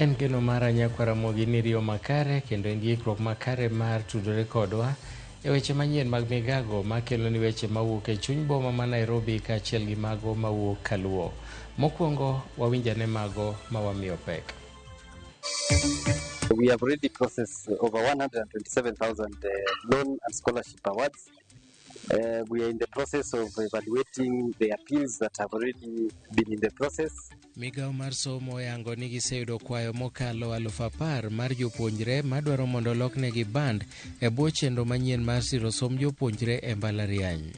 En geno mar Anyakwaramogi ni riyo makare kendo en ikruok makare mar tudore kodwa e weche manyien mag migago makelo ni weche mawuok e chuny boma ma Nairobi kaachiel gi mago mawuok kaluo. Mokwongo wawinjane mago mawamiyo pek. We have already processed over 127,000 loan and scholarship awards. We are in the process of evaluating the appeals that have already been in the process. Migao mar somo oyango ni giseyudo kwayo mokalo 10,000 mar jopuonjre madwaro mondo oloknegi band e bwo chenro manyien mar siro somb jopuonjre e mbalariany.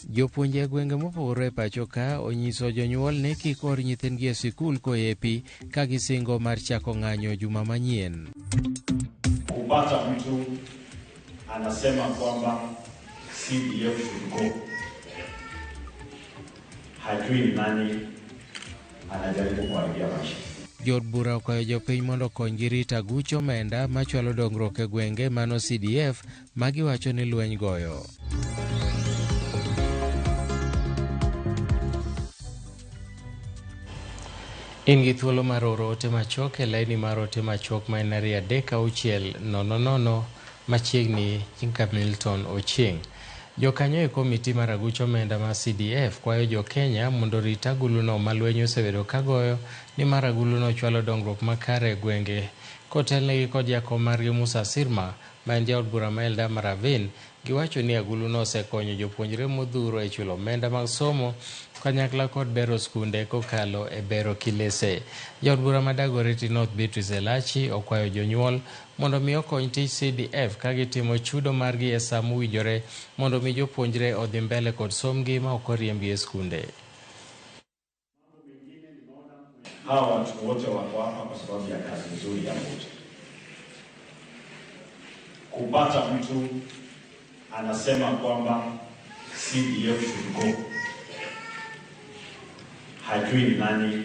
Jopuonje e gwenge mopogore e pacho ka onyiso jonyuol ni kik or nyithindgi e sikul koepi ka gisingo mar chako ng'anyo juma manyien. Kupata mtu anasema kwamba CDF should go, hajui nani anajaribu kuharibia maisha. Jod bura okwayo jopiny mondo okonygi rito aguch omenda machwalo dongruok e gwenge mano CDF magiwacho ni lweny goyo. In gi thuolo mar oro ote machok e laini mar ote machok ma en 36000 machiegni nyinka Milton Ochieng'. Jokanyo e komiti mar aguch omenda ma CDF kwayo jo Kenya mondo rit aguluno ma lweny osebedo kagoyo ni mar aguluno chwalo dongruok makare e gwenge. Kotelnegi kod jakom margi Musa Sirma ma en jaod bura ma Eldama Ravine, giwacho ni aguluno osekonyo jopuonjre modhuro e chulo omenda mag somo kanyakla kod bero skunde kokalo e bero kilese. Jaod bura ma Dagoretti North Beatrice Elachi okwayo jonyuol mondo mi okony tij CDF ka gitimo chudo margi e sa mowinjore mondo mi jopuonjre odhi mbele kod somgi ma ok oriembgi e skunde. Hawa watu wote wako hapa kwa sababu ya kazi nzuri ya wote. Kupata mtu anasema kwamba CDF should go, hajui nani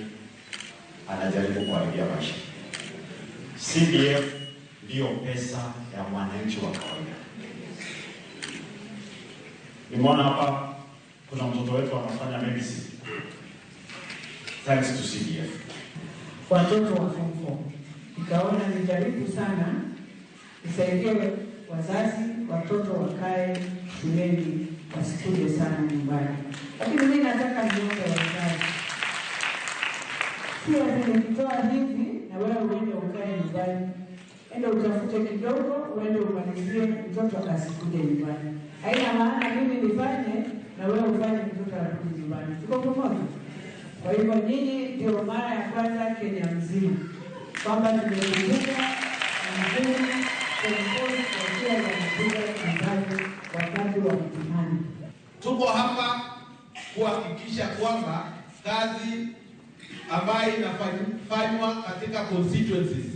anajaribu kuharibia maisha. CDF ndio pesa ya mwananchi wa kawaida. Nimeona hapa kuna mtoto wetu anafanya medicine thanks to CDF. Watoto wa form 4 nikaona nijaribu sana nisaidie wazazi watoto wakae shuleni wasikuje sana nyumbani. Lakini mimi nataka niombe wazazi, sio nikitoa hivi na wewe uende ukae nyumbani, enda utafute kidogo uende umalizie mtoto akasikuje nyumbani. Haina maana mimi nifanye na wewe ufanye mtoto arudi nyumbani. Tuko pamoja? Kwa hivyo nyinyi ndio mara ya kwanza Kenya mzima kwamba tumekumbuka mzuri kuongoza kwa mzazi wakati wa mtihani. Tuko hapa kuhakikisha kwamba kazi ambayo inafanywa katika constituencies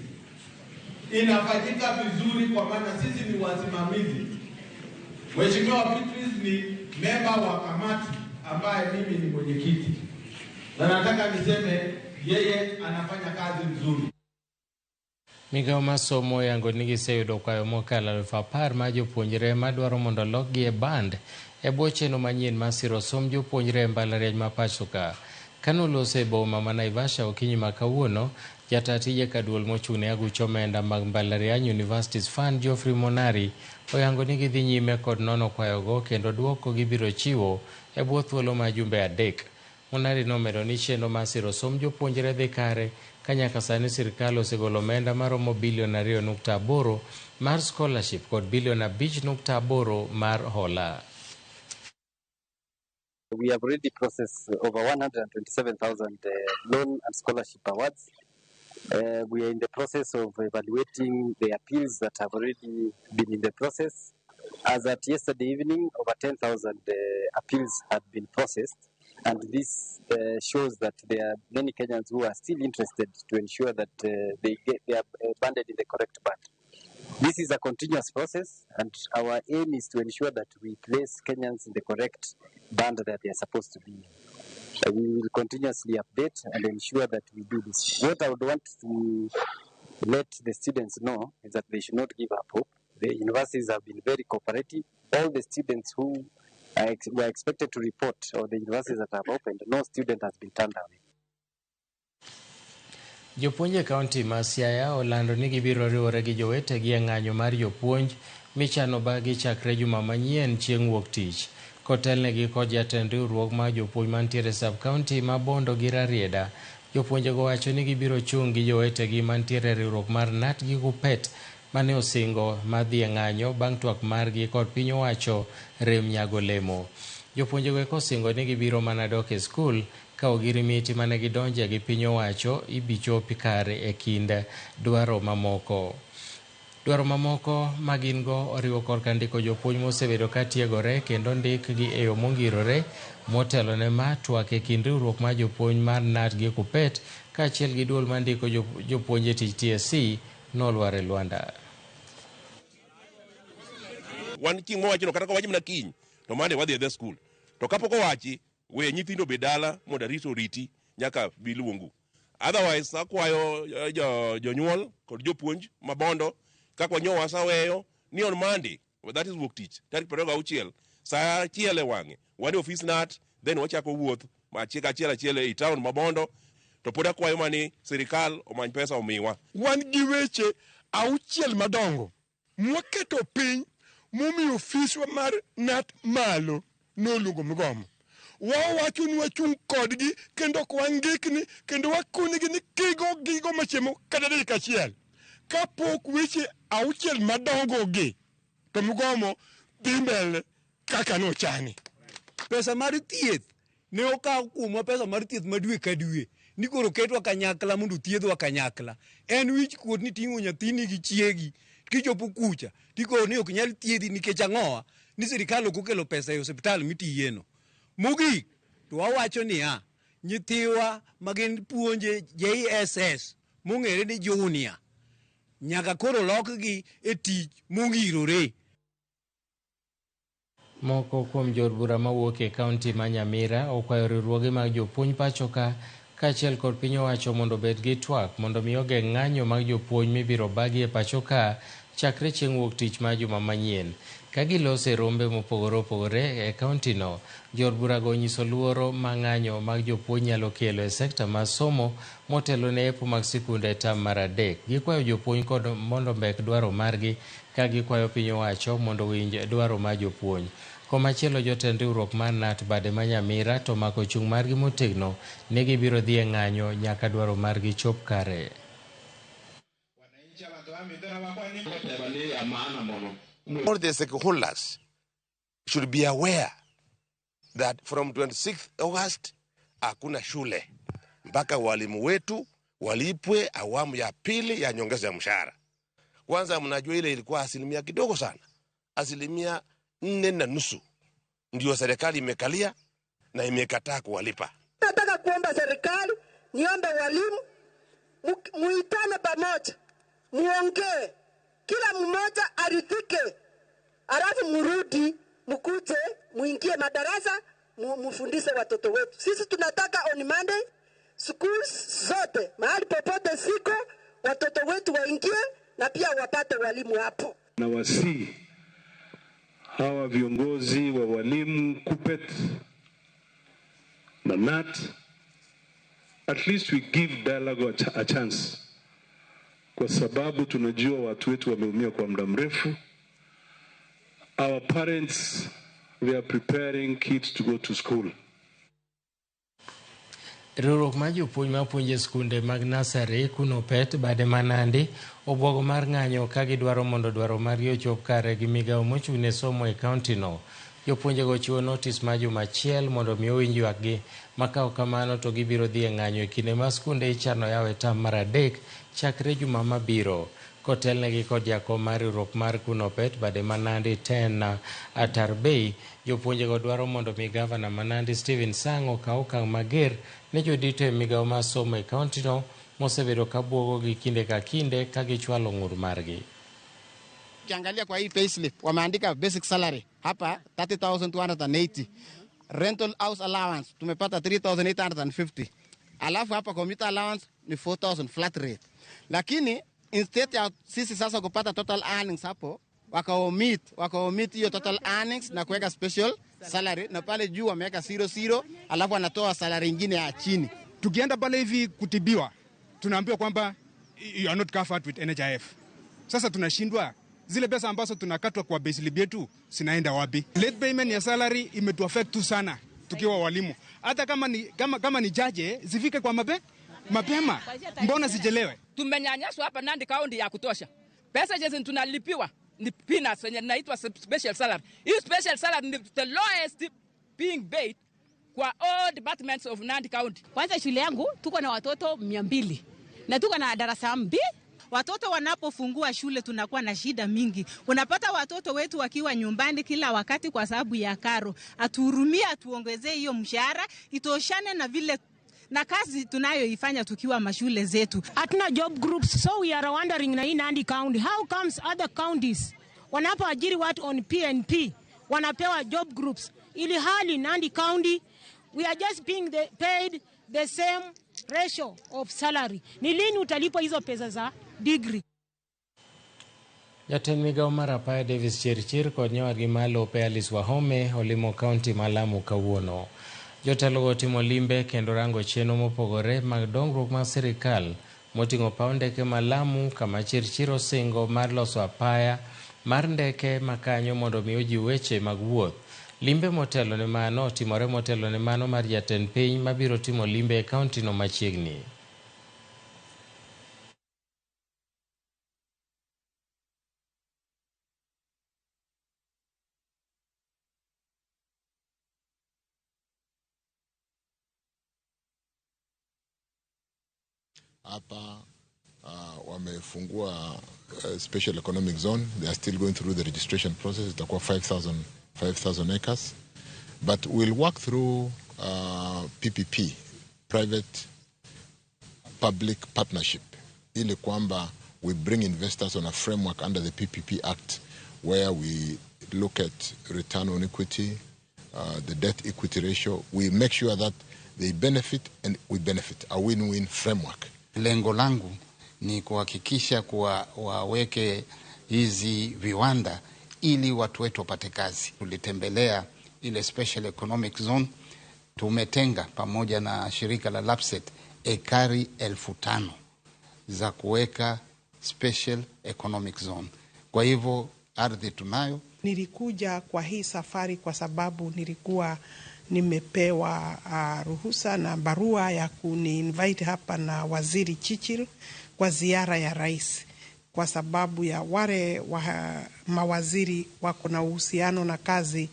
inafanyika vizuri, kwa maana sisi ni wasimamizi. Mheshimiwa Beatrice ni memba wa kamati ambaye mimi ni mwenyekiti, na nataka niseme yeye anafanya kazi nzuri. Migao mar somo oyango ni giseyudo kwayo mokalo 10,000 ma jopuonjre madwaro mondo olokgi e band e bwo chenro manyien mar siro somb jopuonjre e mbalariany ma pacho ka. Kanolose e boma ma Naivasha okinyi ma kawuono, jata tije ka duol mochung' ne aguch omenda mag mbalariany Universities Fund Geoffrey Monari oyango ni gidhi nyime kod nono kwayogo kendo duoko gibiro chiwo e bwo thuolo ma jumbe 3. Monari nomedo ni chenro mar siro somb jopuonjre dhi kare ka nyaka sani sirkal osegolo omenda maromo bilion 2.8 mar scholarship kod bilion 5.8 mar hola. We have already processed over 127,000 loan and scholarship awards. We are in the process of evaluating the appeals that have already been in the process. As at yesterday evening, over 10,000 appeals had been processed, and this shows that there are many Kenyans who are still interested to ensure that they are banded in the correct band. This is a continuous process, and our aim is to ensure that we place Kenyans in the correct band that they are supposed to be in. We will continuously update and ensure that we do this. What I would want to let the students know is that they should not give up hope. The universities have been very cooperative. All the students who were expected to report, or the universities that have opened, no student has been turned away. Jopuonje kaunti ma Siaya olando ni gibiro riwore gi jowetegi e ng'anyo mar jopuonj michano bagi chakre juma manyien chieng' wuok tich. Kotelnegi kod jatend riwruok mar jopuonj mantiere sub-kaunti ma Bondo gi Rarieda, jopuonjego wacho ni gibiro chung' gi jowetegi mantiere riwruok mar KNUT gi KUPPET mane osingo madhi e ng'anyo bang' twak margi kod piny owacho rem nyago lemo. Jopuonjego kosingo ni gibiro mana dok e skul ka ogirimiti mane gidonje gi piny owacho ibichopi kare e kind dwaro mamoko. Dwaro mamoko ma gin go oriwo korka ndiko jopuonj mosebedo ka tiegore kendo ndikgi e yo mongirore, motelo ne ma twak e kind riwruok mar jopuonj mar KNUT gi KUPPET kaachiel gi duol mandiko jopuonj e tich TSC nolwar e lwanda. Wan chieng' mowacho kata kowachi mana kiny to mane wadhi e skul. To kapok owachi we nyithindo be dala mondo arito riti nyaka biluongu. Otherwise akwayo jonyuol kod jopuonj mabondo kakwa nyowa saweyo ni on Monday, that is wuok tich tarik 26 saa 1 e wang'e wan office KNUT, then wachako wuoth achiel e town mabondo. To pod akwayo mani sirikal omany pesa omiwa. Wan gi weche 6 madongo mwaketo piny momiyo ofiswa mar KNUT malo noluongo migomo. Wawacho ni wachung' kodgi kendo ok wangikni kendo wakunigi ni gigo machiemo kata dakika achiel. Kapok weche 6 madongo gi to migomo dhi mbele kaka nochani. Pesa mar thieth ne okaw kuomwa, pesa mar thieth madwe ka dwe ni koro ketwa kanyakla mondo thiedhwa kanyakla. En wich kuot ni ting'o nyathini gi chiegi kichopo kucha tikoro ni ok nyal thiedhi nikech ang'owa ni sirikal ok okelo pesa e osiptal mitiyeno. Mogik to wawacho niya, nyithiwa magin puonje JSS mong'ere ni junior nyaka koro lokgi e tich mongirore. Moko kuom jod bura mawuok e kaunti ma Nyamira okwayo riwruoge mag jopuonj pachoka kaachiel kod piny owacho mondo obed gi twak mondo mi ogeng' ng'anyo mag jopuonj mibiro bagi e pachoka chakre chieng' wuok tich mar juma manyien. Ka gilose rombe mopogore opogore e kauntino, jod burago nyiso luoro ma ng'anyo mag jopuonj nyalo kelo e sekta mar somo motelo ne epo mag sikunde tam mar 3. Gikwayo jopuonj kod mondo mbek dwaro margi ka gikwayo piny owacho mondo winj dwaro mar jopuonj. Komachielo, jotend riwruok mar KNUT bade ma Nyamira to mako chung' margi motegno ne gibiro dhi e ng'anyo nyaka dwaro margi chop kare. All the stakeholders should be aware that from 26th August hakuna shule mpaka walimu wetu walipwe awamu ya pili ya nyongeza ya mshahara. Kwanza mnajua ile ilikuwa asilimia kidogo sana, asilimia 4.5 ndio serikali imekalia na imekataa kuwalipa. Nataka kuomba serikali, niombe walimu muitane pamoja, muongee, kila mmoja aridhike, alafu murudi mkuje muingie madarasa mufundishe watoto wetu. Sisi tunataka on Monday schools zote mahali popote siko watoto wetu waingie na pia wapate walimu hapo. Na wasi hawa viongozi wa walimu KUPPET na KNUT, at least we give dialogue a chance, kwa sababu tunajua watu wetu wameumia kwa muda mrefu. Our parents, they are preparing kids to go to school. Riwruok mar jopuonj mapuonjo skunde mag nasari KUPPET bade ma Nandi obwogo mar ng'anyo ka gidwaro mondo dwaro margi ochop kare gi migawo mochung' ne somo e kauntino. Jopuonjego chiwo notis mar juma achiel mondo mi owinj ywakgi, ma ka ok kamano to gibiro dhi e ng'anyo e kinde ma skunde ichano yaw e tam mar 3 chakre juma mabiro. Kotelnegi kod jakom mar riwruok mar KUPPET bade ma Nandi Ten Atarbei, jopuonjego dwaro mondo mi gavana ma Nandi Stephen Sang okaw okang' mager ne jodito e migawo mar somo e kauntino mosebedo ka bwogogi kinde ka kinde ka gichwalo ng'ur margi. Ukiangalia kwa hii payslip wameandika basic salary hapa 30,280. Rental house allowance tumepata 3,850. Alafu hapa commuter allowance ni 4,000 flat rate. Lakini instead ya sisi sasa kupata total earnings hapo wakaomit hiyo total earnings na kuweka special salary, na pale juu wameweka 00, alafu anatoa salary nyingine ya chini. Tukienda pale hivi kutibiwa tunaambiwa kwamba you are not covered with NHIF. Sasa tunashindwa zile pesa ambazo tunakatwa kwa payslip yetu zinaenda wapi? Late payment ya salary imetuaffect tu sana tukiwa walimu. Hata kama ni jaje zifike kwa mapema. Mbona sijelewe? Tumenyanyaswa hapa Nandi County ya kutosha. Pesa hizi tunalipiwa ni peanuts yenye inaitwa special salary. Hii special salary ni the lowest being paid kwa all departments of Nandi County. Kwanza shule yangu tuko na watoto 200 na tuko na darasa 2. Watoto wanapofungua shule tunakuwa na shida mingi. Unapata watoto wetu wakiwa nyumbani kila wakati kwa sababu ya karo. Atuhurumia, atuongezee hiyo mshahara itoshane na vile na kazi tunayoifanya tukiwa mashule zetu. Hatuna job groups, so we are wondering na Nandi County, how comes other counties wanapoajiri watu on PNP wanapewa job groups, ili hali Nandi County we are just being paid the same ratio of salary. Ni lini utalipo hizo pesa za degree? Jatend migao mar apaya Davis Chirchir kod nyawadgi malo Alice Wahome olimo kaunti ma Lamu kawuono. Jotelo timo limbe kendo rango chenro mopogore mag dongruok mar sirikal moting'o paw ndeke ma Lamu kama Chirchir osingo mar loso apaya mar ndeke makanyo mondo miyo ji weche mag wuoth. Limbe motelo ne mano timore motelo ne mano mar jatend piny mabiro timo limbe e kaunti no machiegni. Hapa wamefungua special economic zone. They are still going through the registration process. Itakuwa 5,000 acres. But we'll work through PPP, private public partnership, ili kwamba we bring investors on a framework under the PPP Act where we look at return on equity, the debt equity ratio. We make sure that they benefit and we benefit, a win-win framework. Lengo langu ni kuhakikisha kuwa waweke hizi viwanda ili watu wetu wapate kazi. Tulitembelea ile special economic zone, tumetenga pamoja na shirika la LAPSSET ekari 5,000 za kuweka special economic zone. Kwa hivyo ardhi tunayo. Nilikuja kwa hii safari kwa sababu nilikuwa nimepewa ruhusa na barua ya kuni-invite hapa na Waziri Chirchir kwa ziara ya rais, kwa sababu ya wale mawaziri wako na uhusiano na kazi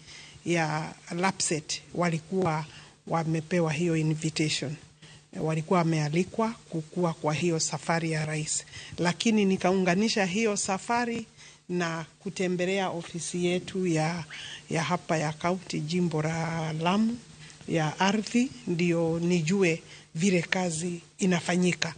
ya LAPSSET walikuwa wamepewa hiyo invitation, walikuwa wamealikwa kukua kwa hiyo safari ya rais, lakini nikaunganisha hiyo safari na kutembelea ofisi yetu ya hapa ya kaunti jimbo la Lamu ya ardhi, ndio nijue vile kazi inafanyika.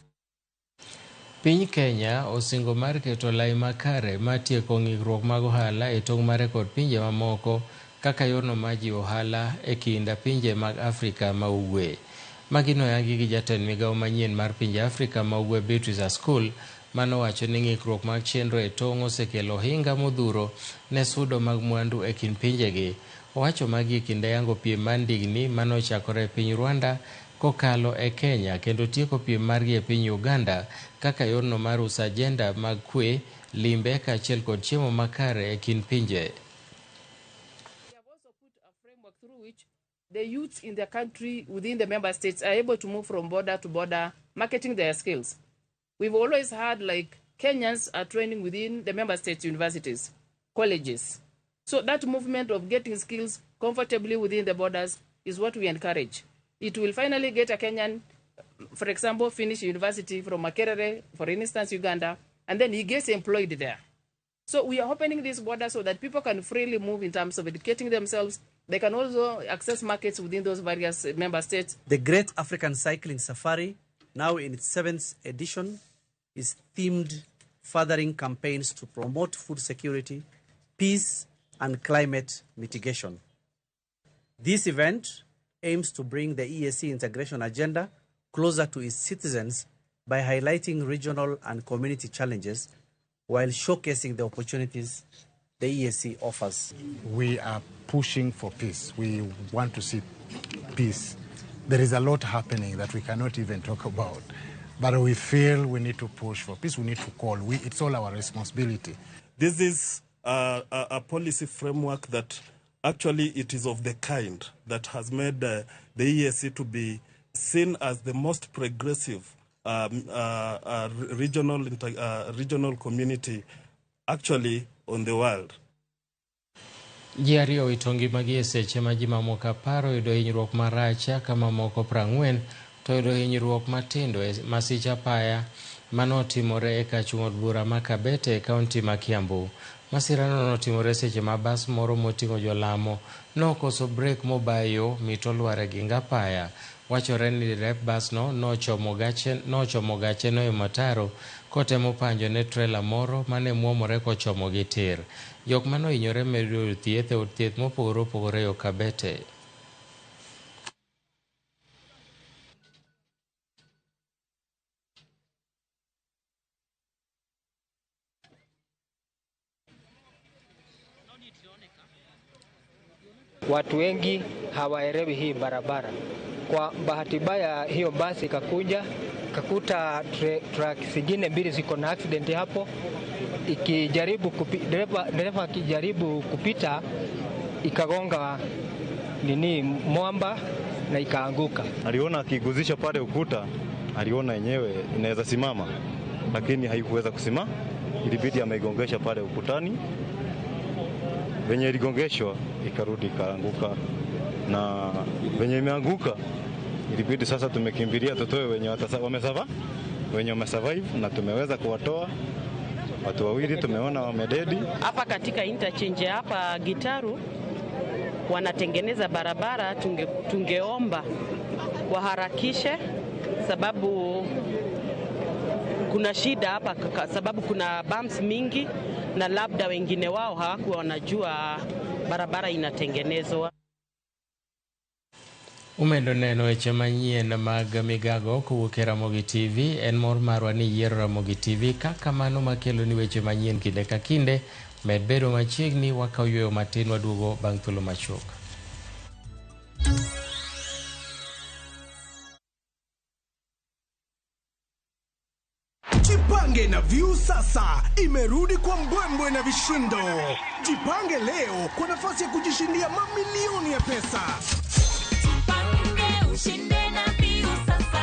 Piny Kenya osingo mar keto lai makare matieko ng'ikruok mag ohala e tong' mare kod pinje mamoko kaka yorno ma ji ohala e kinda pinje mag Afrika ma ugwe. Magino yangi gi jatend migao manyien mar pinje Afrika ma ugwe Beatrice Askul manowacho ni ng'ikruok mag chenro e tong' osekelo hinga modhuro ne sudo mag mwandu e kind pinjegi. Owacho magi kinde yango piem mar ndigni manochakore e piny Rwanda kokalo e Kenya kendo tieko piem margi e piny Uganda kaka yorno mar uso ajenda mag kwe, limbe kaachiel kod chiemo makare e kind pinje. The youths in the country within the member states are able to move from border to border, marketing their skills. We've always had like Kenyans are training within the member states universities, colleges. So that movement of getting skills comfortably within the borders is what we encourage. It will finally get a Kenyan, for example, finish university from Makerere, for instance, Uganda, and then he gets employed there. So we are opening this border so that people can freely move in terms of educating themselves. They can also access markets within those various member states. The Great African Cycling Safari, now in its 7th edition, is themed furthering campaigns to promote food security, peace, and climate mitigation. This event aims to bring the EAC integration agenda closer to its citizens by highlighting regional and community challenges while showcasing the opportunities the EAC offers. We are pushing for peace. We want to see peace. There is a lot happening that we cannot even talk about. but we feel we need to push for peace. We need to call. It's all our responsibility. This is a policy framework that actually it is of the kind that has made the EAC to be seen as the most progressive regional community actually on the world. Ji ariyo owito ngimagi e seche ma ji mamoko 10 yudo hinyruok marach ka mamoko 40 to yudo hinyruok matindo e masich apaya manotimore e kachung' od bura ma Kabete e kaunti ma Kiambu. Masirano notimore seche ma bas moro moting'o jolamo nokoso brek mobayo mito lware gi ngapaya. Wachore ni rep bas nochomo gache no e mataro kotemo panjo ne trailer moro mane muomore kochomo gi tir. Jok mano hinyore medo thieth e od thieth mopogore opogore yo Kabete. Watu wengi hawaelewi hii barabara. Kwa bahati mbaya hiyo basi kakuta truck zingine mbili ziko na accident hapo, ikijaribu dereva akijaribu kupita ikagonga mwamba na ikaanguka. Aliona akiguzisha pale ukuta, aliona yenyewe inaweza simama, lakini haikuweza kusimama, ilibidi ameigongesha pale ukutani. Venye iligongeshwa ikarudi ikaanguka, na venye imeanguka ilibidi sasa tumekimbilia tutoe wenye wamesurvive, na tumeweza kuwatoa watu wawili, tumeona wamededi. Hapa katika interchange hapa Gitaru wanatengeneza barabara, tungeomba waharakishe sababu kuna shida hapa, sababu kuna bumps mingi na labda wengine wao hawakuwa wanajua barabara inatengenezwa. Umedo neno weche manyien mag migago kowuok e Ramogi TV. En mor marwa ni yiero Ramogi TV kaka mano makelo ni weche manyien kinde ka kinde. Med bedo machiegni wakayueyo matin waduogo bang' thuolo machuok. Jipange na View sasa imerudi kwa mbwembwe na vishindo. Jipange leo kwa nafasi ya kujishindia mamilioni ya pesa. Jipange ushinde na View sasa.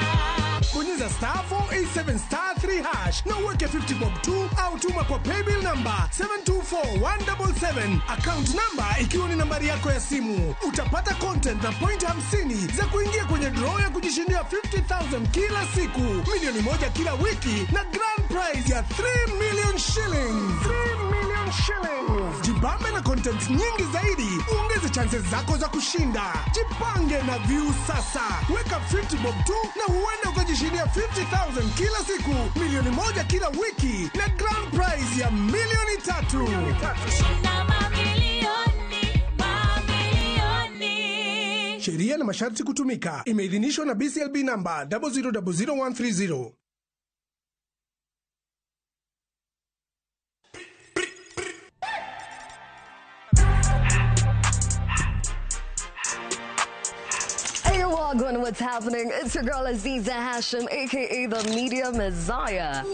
Bonyeza *487*3# na uweke 50 bob tu au tuma kwa paybill number 724177, account number ikiwa ni nambari yako ya simu. Utapata content na point 50 za kuingia kwenye draw ya kujishindia 50,000 kila siku, milioni moja kila wiki na grand prize ya 3 million shillings. 3 million shillings. Jibambe na content nyingi zaidi, uongeze chances zako za kushinda. Jipange na View sasa. Weka 50 bob tu na huenda ukajishindia 50,000 kila siku, milioni moja kila wiki na grand prize ya milioni 3. Sheria na masharti kutumika. Imeidhinishwa na BCLB namba 0000130. Wagwan, what's happening? It's your girl Aziza Hashim, aka the Media Messiah.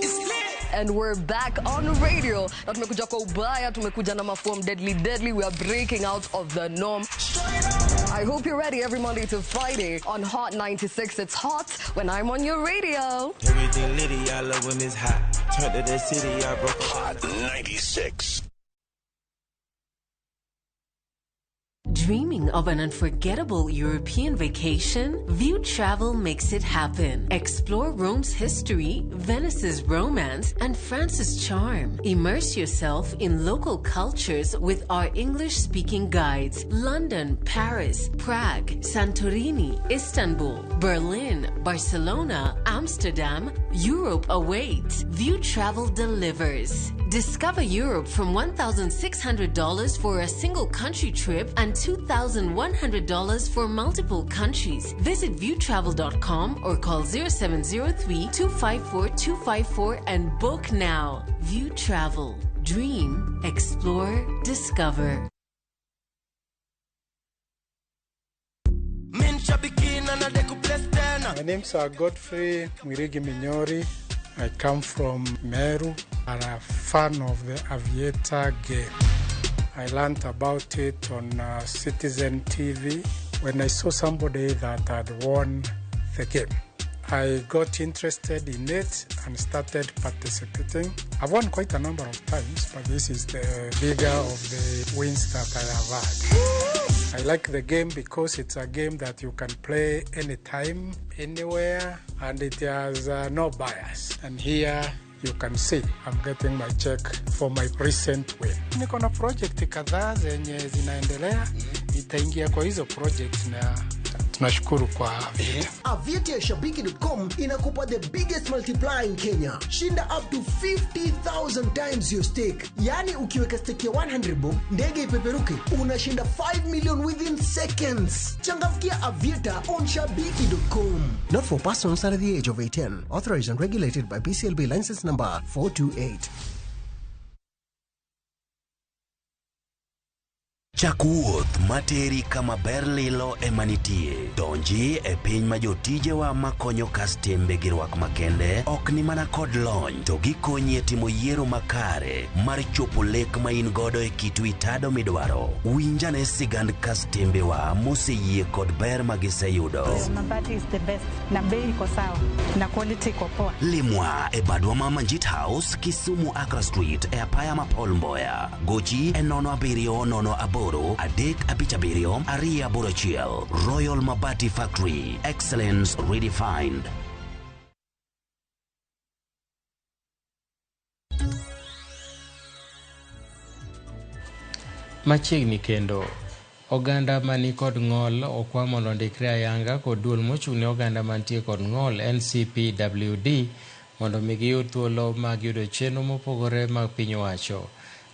And we're back on radio. Na tumekuja kwa ubaya, tumekuja na maform deadly. We are breaking out of the norm. I hope you're ready every Monday to Friday on Hot 96. It's hot when I'm on your radio. Everything litty, I love when it's hot. Turn to the city, I broke Hot 96. Dreaming of an unforgettable European vacation? View Travel makes it happen. Explore Rome's history, Venice's romance, and France's charm. Immerse yourself in local cultures with our English-speaking guides. London, Paris, Prague, Santorini, Istanbul, Berlin, Barcelona, Amsterdam. Europe awaits. View Travel delivers. Discover Europe from $1,600 for a single country trip and $2,100 for multiple countries. Visit viewtravel.com or call 0703-254-254 and book now. View Travel. Dream, explore, discover. Min shabiki na deku plestena My name's Godfrey Mwirigi Minyori. I come from Meru. I'm a fan of the Aviator game. I learned about it on Citizen TV when I saw somebody that had won the game. I got interested in it and started participating. I've won quite a number of times, but this is the bigger of the wins that I have had. I like the game because it's a game that you can play anytime, anywhere, and it has no bias. And here you can see I'm getting my check for my recent win. Niko na project kadhaa zenye zinaendelea, nitaingia kwa hizo project na tunashukuru kwa Aviator. Aviator ya Shabiki.com inakupa the biggest multiplier in Kenya. Shinda up to 50,000 times your stake. Yani ukiweka stake ya 100 bob, ndege ipeperuke, unashinda 5 million within seconds. Changamkia Aviator on Shabiki.com. Not for persons under the age of 18. Authorized and regulated by BCLB license number 428. Chakuoth materi kama berlilo emanitie. Donji e piny ma jotije wa makonyo kastembe gi rwak makende ok ni mana kod lony to gikonyi e timo yiero makare mar chopo lek ma in godo e kitu itado midwaro. Winjane sigand kastembe wa moseyie kod ber ma giseyudo. Mabati is the best. Na bei iko sawa. Na quality iko poa. Limwa e badwa ma Manjit House, Kisumu Accra Street e apaya ma Paul Mboya. Gochi e 070 Adek Abichabirio, Aria Borochiel, Royal Mabati Factory, excellence redefined. Machiegni kendo oganda mani kod ng'ol okwa mondo ndikre ayanga kod duol mochung'ne oganda mantie kod ng'ol NCPWD mondo migiyud thuolo mag yudo chenro mopogore mag piny owacho.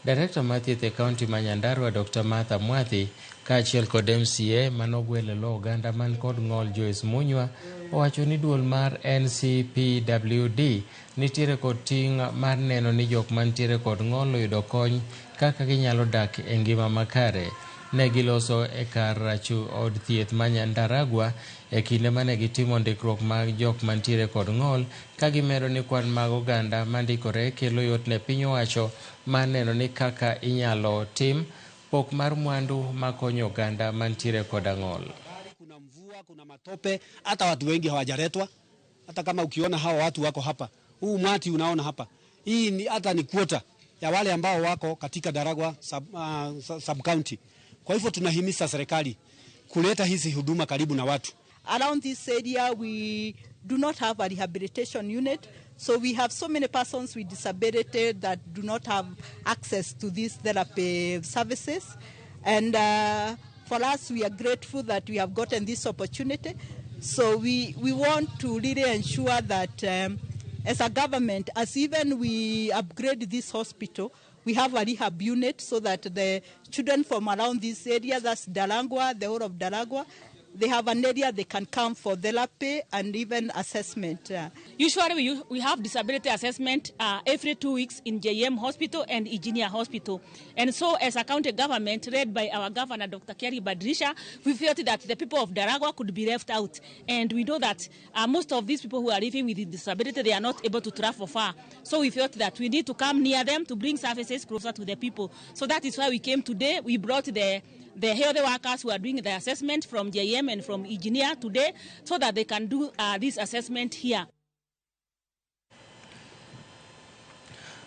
Director Mathieth e County ma Nyandarua Dr. Martha Mwathi kaachiel kod MCA manogwelo lo oganda man kod ng'ol Joyce Munywa owacho ni duol mar NCPWD nitiere kod ting' mar neno ni jok mantiere kod ng'ol oyudo kony kaka ginyalo dak e ngima makare. Ne giloso e kar rachu od thieth ma Nyandaragwa e kinde mane gitimo ndikruok mag jok mantiere kod ng'ol ka gimedo ni kwan mag oganda mandikore kelo yot ne piny owacho mar neno ni kaka inyalo tim pok mar mwandu makonyo oganda mantiere kod ng'ol. Kuna mvua, kuna matope, hata watu wengi hawajaletwa. Hata kama ukiona hawa watu wako hapa, huu mwati unaona hapa, hii ni hata ni quota ya wale ambao wako katika Daragwa sub county. Kwa hivyo tunahimiza serikali kuleta hizi huduma karibu na watu. Around this area we do not have a rehabilitation unit, so we have so many persons with disability that do not have access to these therapy services. And for us, we are grateful that we have gotten this opportunity. So we want to really ensure that as a government, as even we upgrade this hospital, we have a rehab unit so that the children from around this area, that's Daragwa, the whole of Daragwa, they have an area they can come for therapy and even assessment. Usually we have disability assessment every 2 weeks in JM Hospital and Engineer Hospital. And so as a county government led by our governor, Dr. Kerry Badrisha, we felt that the people of Daragwa could be left out. And we know that most of these people who are living with disability, they are not able to travel far. So we felt that we need to come near them to bring services closer to the people. So that is why we came today. We brought the health workers who are doing the assessment from JM and from Engineer today so that they can do this assessment here.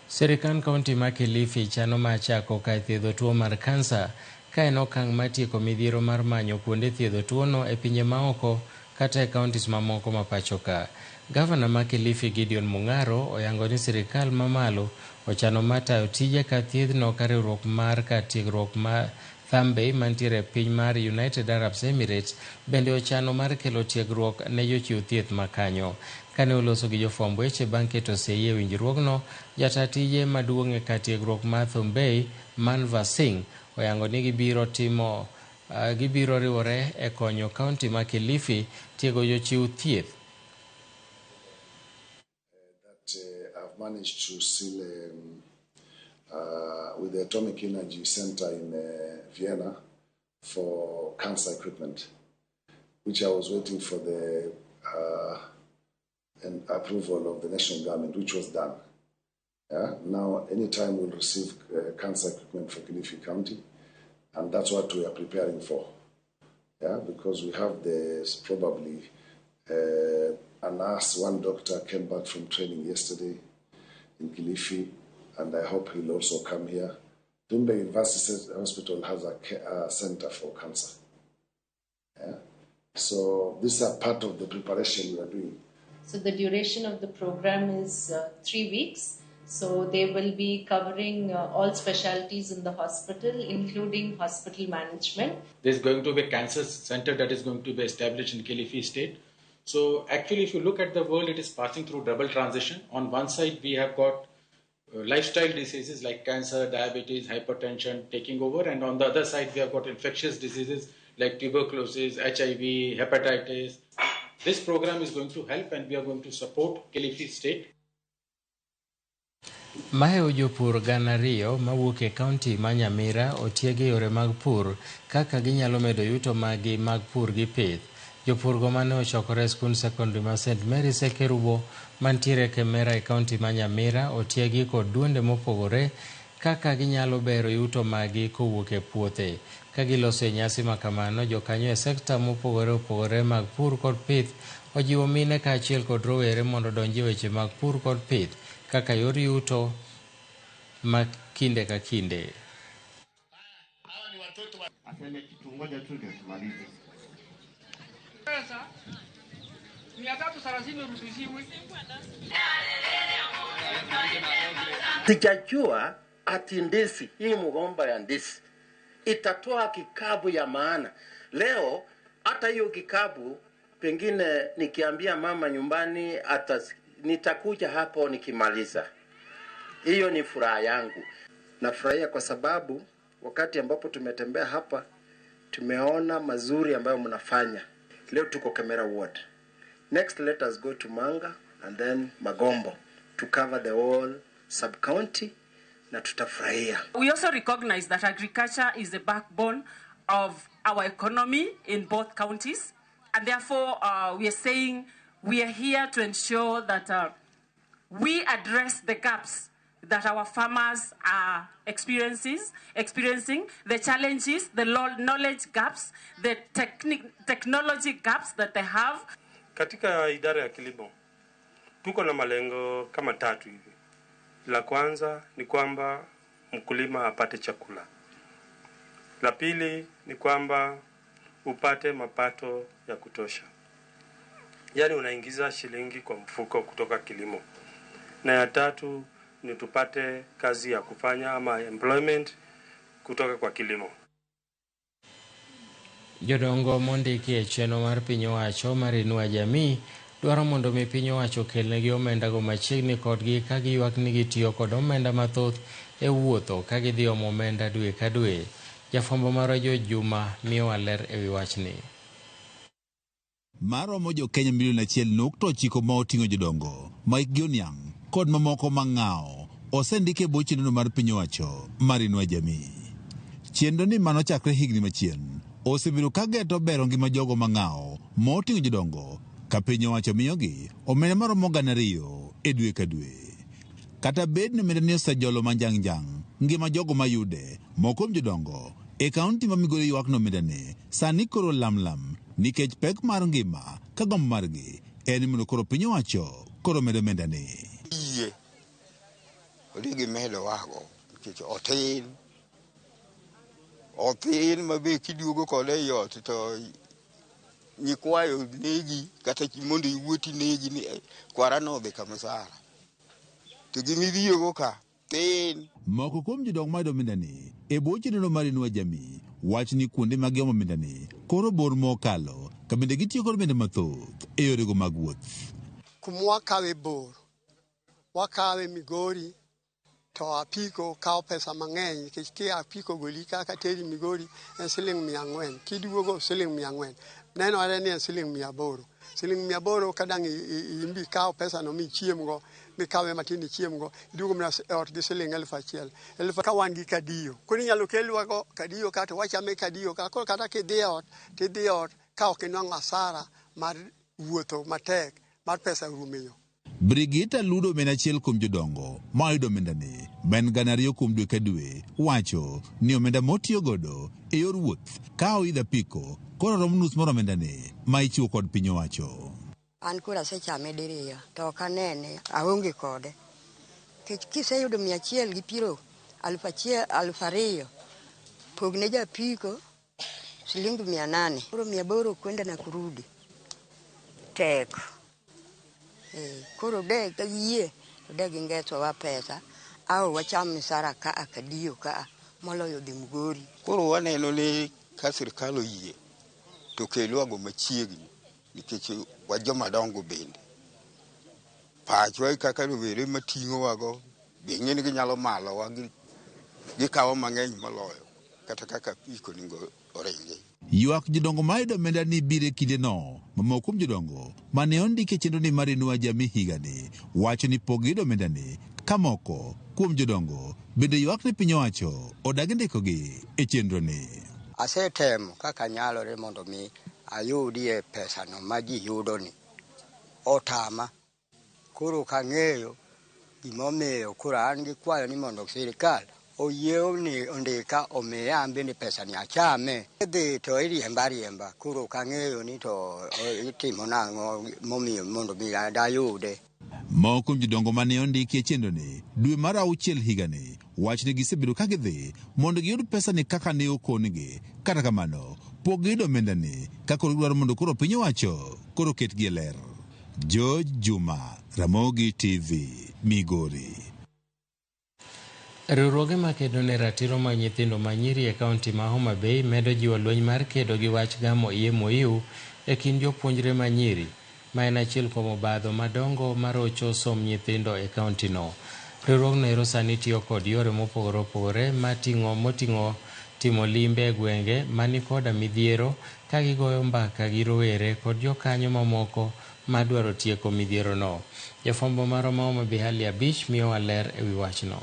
Sirikal kaunti ma Kilifi chano machako ka thiedho tuo mar kansa ka en okang' matieko midhiero mar manyo kuonde thiedho tuono e pinje maoko kata e kauntis mamoko ma pacho ka. Gavana ma Kilifi Gideon Mung'aro oyango ni sirikal mamalo ochano matayo tije ka thiedhno ka riwruok mar ka tiegruok ma Thambey mantiere piny mar United Arab Emirates bende ochano mar kelo tiegruok ne jochiw thieth makanyo. Kane oloso gi jofwamb weche bang' keto sei e winjruogno, jata tije maduong' e ka tiegruok mar Thambey Manva Singh oyango ni gibiro riwore e konyo kaunti ma Kilifi tiego jochiw thieth. I've managed to seal with the Atomic Energy Center in Vienna for cancer equipment, which I was waiting for the and approval of the national government, which was done. Yeah? Now, anytime we'll receive cancer equipment for Kilifi County, and that's what we are preparing for. Yeah, because we have probably a nurse, one doctor came back from training yesterday in Kilifi, and I hope he'll also come here. Dumbe University Hospital has a center for cancer. Yeah? So these are part of the preparation we are doing. So the duration of the program is 3 weeks. So they will be covering all specialties in the hospital, including hospital management. There's going to be a cancer center that is going to be established in Kilifi State. So actually, if you look at the world, it is passing through double transition. On one side, we have got lifestyle diseases like cancer, diabetes, hypertension taking over. And on the other side, we have got infectious diseases like tuberculosis, HIV, hepatitis. This program is going to help, and we are going to support Kilifi State. Mae jopur gana ariyo mawuok e kaunti ma Nyamira otiegi yore mag pur kaka ginyalo medo yuto magi mag pur gi pith. Jopurgo mane ochokore e skund secondary ma St. Mary's e Kerubo mantiere Kemera e kaunti ma Nyamira otiegi kod duonde mopogore kaka ginyalo bero yuto magi kowuok e puothe. Ka giloso e nyasi makamano, jokanyo e sekta mopogore opogore mag pur kod pith ojiwo mine kaachiel kod rowere mondo donji weche mag pur kod pith kaka yor yuto ma kinde ka kinde. Sijajua ati ndizi hii mgomba ya ndizi itatoa kikabu ya maana. Leo hata hiyo kikabu pengine nikiambia mama nyumbani nitakuja hapo nikimaliza. Hiyo ni furaha yangu. Nafurahia kwa sababu wakati ambapo tumetembea hapa tumeona mazuri ambayo mnafanya. Leo tuko Kemera Ward. Next let us go to Manga and then Magombo to cover the whole sub-county na tutafurahia. We also recognize that agriculture is the backbone of our economy in both counties, and therefore we are saying we are here to ensure that we address the gaps that our farmers are experiencing, the challenges, the knowledge gaps, the technology gaps that they have. Katika idara ya kilimo, tuko na malengo kama 3 hivi. La kwanza ni kwamba mkulima apate chakula. La pili ni kwamba upate mapato ya kutosha. Yaani unaingiza shilingi kwa mfuko kutoka kilimo. Na ya 3 ni tupate kazi ya kufanya ama employment kutoka kwa kilimo. Jodongo mondiki e chenro mar piny owacho mar Inua Jamii dwaro mondo mi piny owacho okelnegi omenda go machiegni kodgi ka giywak ni gitiyo kod omenda mathoth e wuotho ka gidhi omo omenda dwe ka dwe. Jafwambo mar Juma miyo ler e wi wachni. Maromo jo Kenya milion 1.9 ma oting'o jodongo Mike Gioniang kod mamoko mang'ao osendike bwo chenro mar piny owacho mar Inua Jamii. Chenro ni mano chakre higni machien osebedo ka geto bero ngima jogo mang'ao ma oting'o jodongo ka piny owacho miyogi omenda maromo gana 2 e dwe ka dwe. Kata bed ni omenda ni osejolo manjang' ngima jogo mayude moko kuom jodongo e kaunti ma Migori ywak no omenda ni sani koro lamlam nikech pek mar ngima ka gombo margi en mondo koro piny owacho koro medo omenda ni. Iye oligi medo wago nikech otin mabe kiduogo kode yot to nyikwayo negi kata mondo iwuoti negi ni kwara no be kamasara to gimidhiyogo ka tin. Moko kuom jodong mayudo omenda ni e bwo chenro mar Inua Jamii wach ni kuonde ma giomo omenda ni koro bor mokalo ka bende gitiyo kod omenda mathoth e yorego mag wuoth. Kumwakawe bor wakawe Migori to apiko kao pesa mang'eny nikech ki apiko goli kaka teri Migori en siling 400 kiduogo siling 400 neno are ni en siling 800 siling 800 kadang imbi kao pesa no mi chiemgo mi kawe matini chiemgo iduogo mna ot gi siling 1000 ka wan gi kadiyo kuni nyalo kelwago kadiyo kata wachame kadiyo kata kidhi ot ka ok inwang'o asara mar wuotho matek mar pesa rumeyo. Brigita Ludo men achiel kuom jodongo ma oyudo omendani ben gana 2 kuom dwe ka dwe wacho ni omenda motiyo godo e yor wuoth ka oidho apiko koro rom nus mar omendani ma ichiwo kod piny owacho. An kura asechame diriyo to ok anene aonge kode. Kiseyudo 150 1,200 pogne japiko shilingi 800 koro 800 kwenda na kurudi tek. Koro de yie de gingeto wa pesa au wacham misara ka akadio ka moloyo dhi Migori. Koro waneno ni ka sirkal oyie to kelo ago machiegni nikech wajoma dongo bende pachwa kaka rowere mating'o wago bing'e ni ginyalo malo wa gikawo mang'eny maloyo kata kaka piko ningo oringe. Ywak jodongo ma oyudo omendani bire kindeno mamoko kuom jodongo mane ondike chenro ni mar Inua Jamii higani wacho ni pok giyudo omendani ka moko kuom jodongo bende ywak ni piny owacho odagi ndikogi e chenro ni. Asetemo kaka nyalore mondo mi ayudie pesa no ma ji yudo ni otama. Koro kang'eyo gimomiyo koro an gi kwayo ni mondo sirkal oyiew ni ondika omiya bende pesa ni achame dhi to iriemba koro kang'eyo ni to itimo nang'o momiyo mondo mi ayude. Moko kuom jodongo mane ondiki e chenro ni dwe mar 6 higani wach ni gisebedo ka gidhi mondo giyud pesa ni kaka ne okonigi kata kamano pok giyudo omendani kaka dwaro mondo koro piny owacho koro ketgi e ler. George Juma, Ramogi TV, Migori. Riwruoge makedo ne ratiro mag nyithindo manyiri e kaunti ma Homa Bay medo jiwo lweny mar kedo gi wach gamo EMOU e kind jopuonjre manyiri ma en achiel kuom obadho madongo marocho som nyithindo e kaunti no. Riwruogno ero sani tiyo kod yore mopogore opogore moting'o timo limbe e gwenge mani koda midhiero ka gigoyo mbaka gi rowere kod jokanyo mamoko madwaro tieko midhiero no. Jafwambo maro ma Homa Bay Halia Beach miyo waler e wi wachno.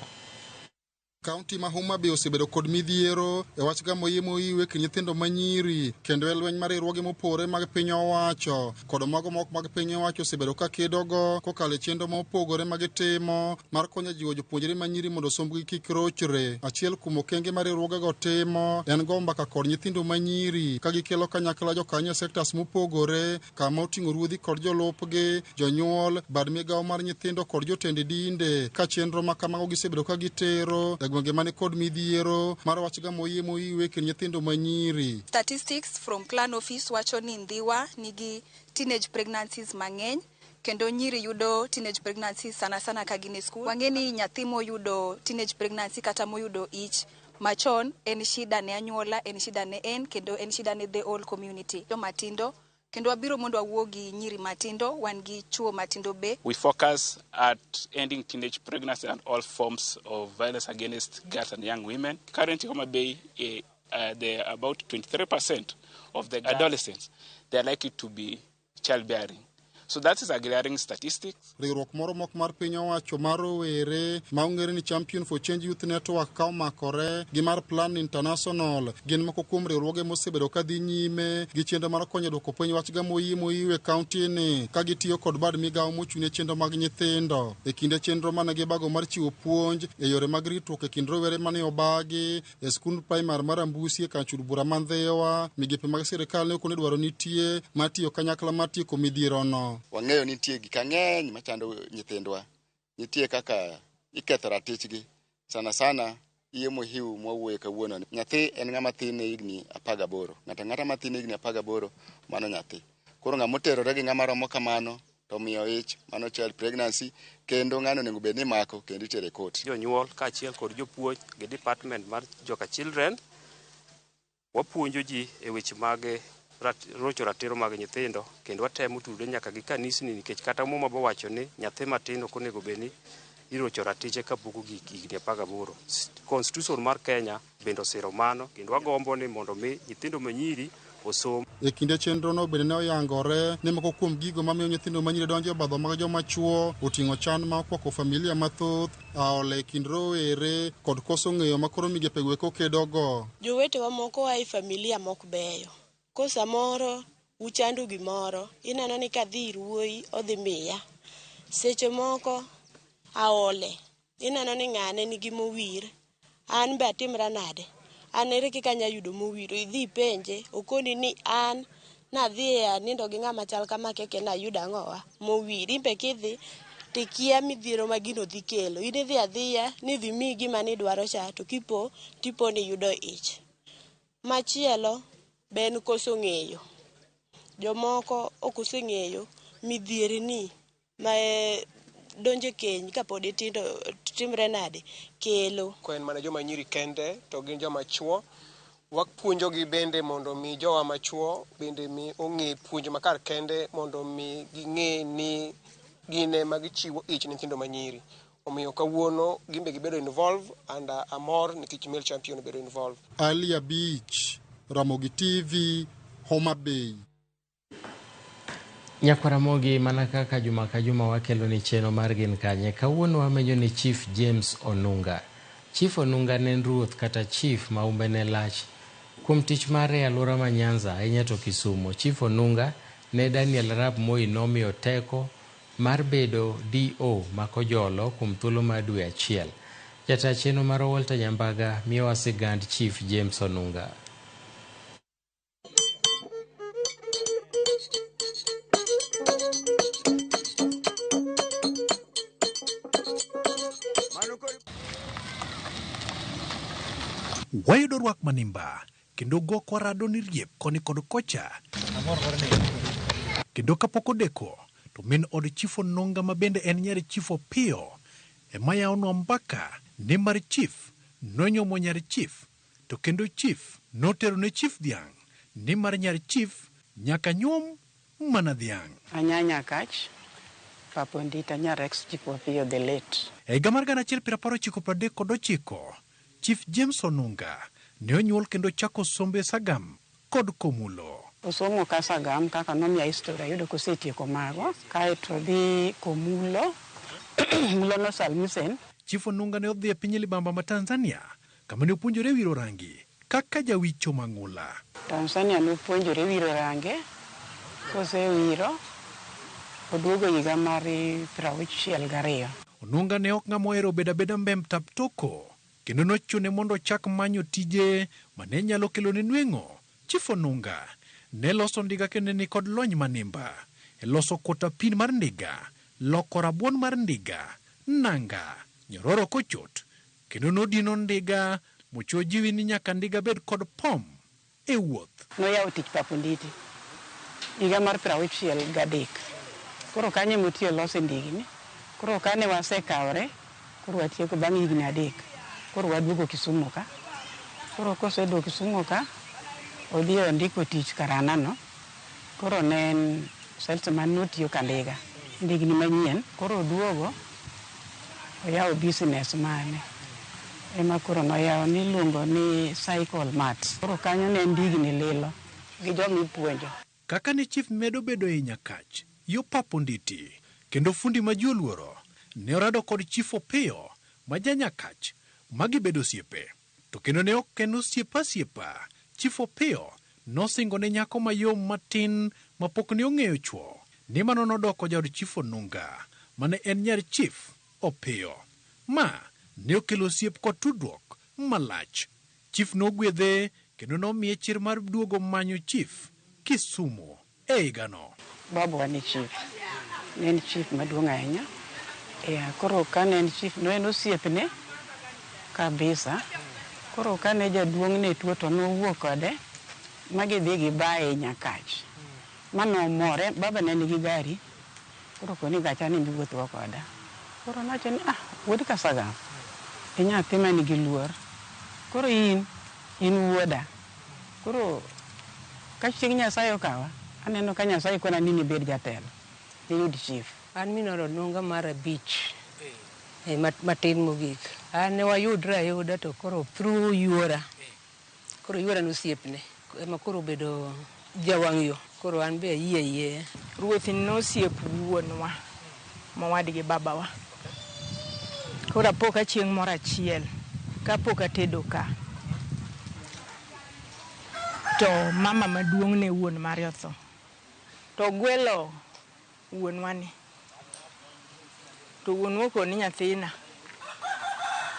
Kaunti ma Homa Bay osebedo kod midhiero e wach gamo EMOU e kind nyithindo manyiri kendo e lweny mar riwruoge mopogore mag piny owacho kod mago moko mag piny owacho osebedo ka kedogo kokalo e chenro mopogore mag timo mar konyo jiwo jopuonjre manyiri mondo sombgi kik rochre. Achiel kuom okenge mar riwruogego timo en go mbaka kod nyithindo manyiri ka gikelo kanyakla jokanyo sectors mopogore kama oting'o ruodhi kod jolupgi, jonyuol, bad migawo mar nyithindo kod jotend dinde ka chenro ma kamago gisebedo ka gitero gwenge mane kod midhiero mar wach gamo EMOU e kind nyithindo manyiri. Statistics from Clan Office wacho ni Ndhiwa nigi teenage pregnancies mang'eny kendo nyiri yudo teenage pregnancies sana ka gin e skul. Wang'eni nyathi moyudo teenage pregnancy kata moyudo ich machon en shida ne anyuola, en shida ne en kendo en shida ne the whole community. Matindo kendo wabiro mondo wawuo gi nyiri matindo wan gi chuo matindo be. We focus at ending teenage pregnancy and all forms of violence against girls and young women. Currently, Homa Bay, about 23% of the adolescents, they are likely to be childbearing. So that is a glaring statistics. Riwruok moro mok mar piny owacho mar rowere ma ong'ere ni Champion for Change Youth Network ka omakore gi mar Plan International gin moko kuom riwruoge mosebedo ka dhi nyime gi chenro mar konyo dwoko piny wach gamo EMOU e kaunti ni ka gitiyo kod bad migawo mochung'ne chenro mag nyithindo e kinde chenro mane gibago mar chiwo puonj e yore mag ritruok e kind rowere mane obagi e skund primar mar Ambusi e Kachul Bura Mandhewa. Migepe mag sirkal ne okone dwaro nitie matiyo kanyakla mar tieko midhiero no. Wang'eyo nitie gik mang'eny machando nyithindwa. Nitie kaka iketho ratichgi. Sana EMOU mwawuoye kawuono. Nyathi en ng'ama thin e higni 18. Ng'ata mathin e higni 18 mano nyathi. Koro ng'ama oterore gi ng'ama romo kamano to miyo ich mano child pregnancy kendo ng'ano onego bed ni mako kendo itere court. Jonyuol kaachiel kod jopuonj gi department mar joka children wapuonjo ji e weche mag rocho ratiro mag nyithindo kendo watemo tudore nyaka gi kanisni nikech kata muma bo wacho ni nyathi matin ok onego bed ni irocho ratiche kapok ogik higni 18. Constitution mar Kenya bende osiro mano kendo wagombo ni mondo mi nyithindo manyiri osom. E kinde chenro no bende ne oyangore ni moko kuom gigo mamiyo nyithindo manyiri donjo e badho mag joma chuo oting'o chan ma okwako familia mathoth, aole kind rowere kod koso ng'eyo makoro migepego eko kedogo. Jowetewa moko ae familia mok beyo. Ko samoro uchandu gimoro, ineno ni kadhi ruoi odhi miya. Seche moko aole, ineno ni ng'ane nigi mowir, an be atimra nade. An ere kika nya yudo mowiro, idhi penje, okoni ni an nadhi anindo gi ng'ama chal kama keke na yuda ang'owa mowir. Imbe kidhi tikia midhiero ma gino dhi kelo. In idhi adhiya ni dhi mi gima ni dwaro cha, to kipo tipo ni yudo ich. Machielo ben koso ng'eyo. Jomoko ok oseng'eyo midhieri ni ma donje keny kapod itindo timre nade kelo. Kwen mana joma nyiri kende to gin joma chuo. Wapuonjo gi bende mondo mi jowa machuo bende mi ong'e puonjo makar kende mondo mi ging'e ni gine magichiwo ich nyithindo manyiri. Omiyo kawuono gimbe gibedo involve and amor nikech male champion bedo involve. Alia Beach, Ramogi TV, Homa Bay. Nyakwaramogi mana kaka juma ka juma wakelo ni cheno mar gin kanye. Kawuono wamenyo ni Chief James Onunga. Chief Onunga ne ruoth kata chief maumbe ne lach. Kuom tich mare e alwora ma Nyanza ahinya to Kisumu, Chief Onunga ne Daniel Arap Moi nomiyo teko mar bedo DO makojolo kuom thuolo mar dwe achiel. Jata cheno mar Walter Nyambaga miyo wasigand Chief James Onunga. Wayudo rwak manimba kendo go kwarado ni riep koni kod kocha. Kendo kapok odeko to min od Chief Onunga ma bende en nyari Chief Opiyo ema yawonwa mbaka ni mar chief nonyomo nyari chief to kendo chief notero ne chief dhiang' ni mar nyari chief nyaka nyuom mana dhiang'. Anyanya kach Papondita Nyarex Chief Opiyo the late. E higa mar 1939 Chief James Onunga ne onyuol kendo chako sombe Sagam kod Komulo. Osomo ka Sagam kaka nomiya historia yudo kosetieko mago kaeto dhi Komulo Mulo no Salmisen. Chief Onunga ne odhi e piny libamba ma Tanzania kama ne opuonjore wiro rangi kaka jawicho mang'ula. Tanzania ne opuonjore wiro rangi, kosewiro oduogo higa mar 62. Onunga ne ok ng'ama ohero bedo abeda mbem tap toko kendo nochune mondo chak manyo tije mane nyalo kelo ne nweng'o. Chief Onunga ne loso ndiga kendo ni kod lony manimba e loso kota pin mar ndiga, loko rabuon mar ndiga, nanga, nyororo kochot, kendo nodino ndiga mocho jiwi ni nyaka ndiga bed kod pom e wuoth. Noyawo tich Paponditi higa mar 63. Koro kanye motiyo loso ndigni. Koro kane wasekawre, koro watieko bang' higni 3. Koro waduogo Kisumu ka. Koro koseduogo Kisumu ka, odhi ondiko tich karanano. Koro ne en salesman notiyo ka ndiga ndigni manyien. Koro oduogo oyawo business mane ema koro noyawo niluongo ni Cycle Mart. Koro kanyo ne ndigni lilo gi jomipuonjo. Kaka ne chief medo bedo e Nyakach, yo Paponditi kendo fundi ma ji oluoro ne orado kod Chief Opiyo ma Nyakach magibedo osiepe. To kendo ne ok en osiepa. Chief Opiyo nosingo ne nyako mayom matin mapok ne ong'eyo chuo ni mano nodoko jaod Chief Onunga mane en nyar Chief Opiyo. Ma ne okelo osiep kod tudruok malach. Chief nogwedhe kendo nomiye chir mar duogo manyo chief Kisumu e higano. Babu wa ni chief. Ne en chief maduong' ahinya. Koro ka ne en chief no en osiepne kabisa. Koro ka ne jaduong' ne tuo to nowuok kode magidhi gibaye Nyakach. Mano more baba ne nigi gari. Koro koni gacha ni wuotho koda. Koro nacho ni wuod ka Sagam. Nyathi ma nigi luor. Koro in wuoda. Koro ka chieng' Nyasaye okawa, aneno ka Nyasaye kona ni bed jatelo. Ni yud chief. An minoro Onunga mar Beach. Matin mogik. An ne wayudra ayuda to koro through yuora. Koro yuora nosiepne. Ema koro bedo jawang' yo. Koro an be yie. Ruoth nosiep wuonwa mawadgi babawa. Koro apoka chieng' moro achiel kapok atedo ka. To mama maduong' ne wuon mare otho. to gwelo wuonwa ni. To wuonwa koni nyathina,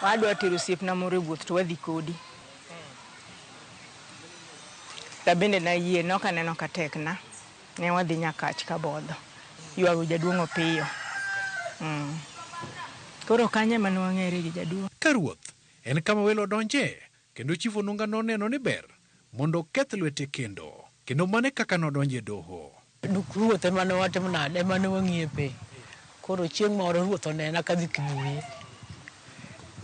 wadwa tero osiepna moro e wuoth to wadhi kodi. Bende na yie nok aneno ka tekna, ne wadhi Nyakach ka bodho. Ywago jaduong' Opiyo. Koro kanye mane wang'ere gi jaduong'. Ka ruoth en kama welo donje, kendo Chief Onunga noneno ni ber mondo oketh lwete kendo mane kaka nodonje doho. Duk ruoth ema ne watimo nade, ema ne wang'iepe. Koro chieng' moro ruoth onena kadhi Kibuye.